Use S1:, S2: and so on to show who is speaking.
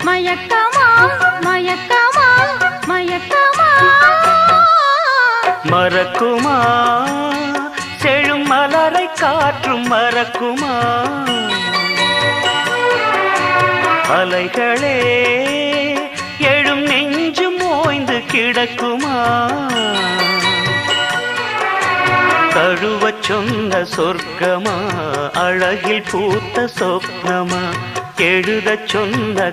S1: மயக்கமா மயக்கமா மயக்கமா
S2: மறக்குமா செழும் மலரை காற்றும் மறக்குமா அலைகளே எழும் நெஞ்சு மோய்ந்து கிடக்குமா தழுவச் சொன்ன சொர்க்கமா அழகில் பூத்த சொப்னமா எழுதச் சொன்ன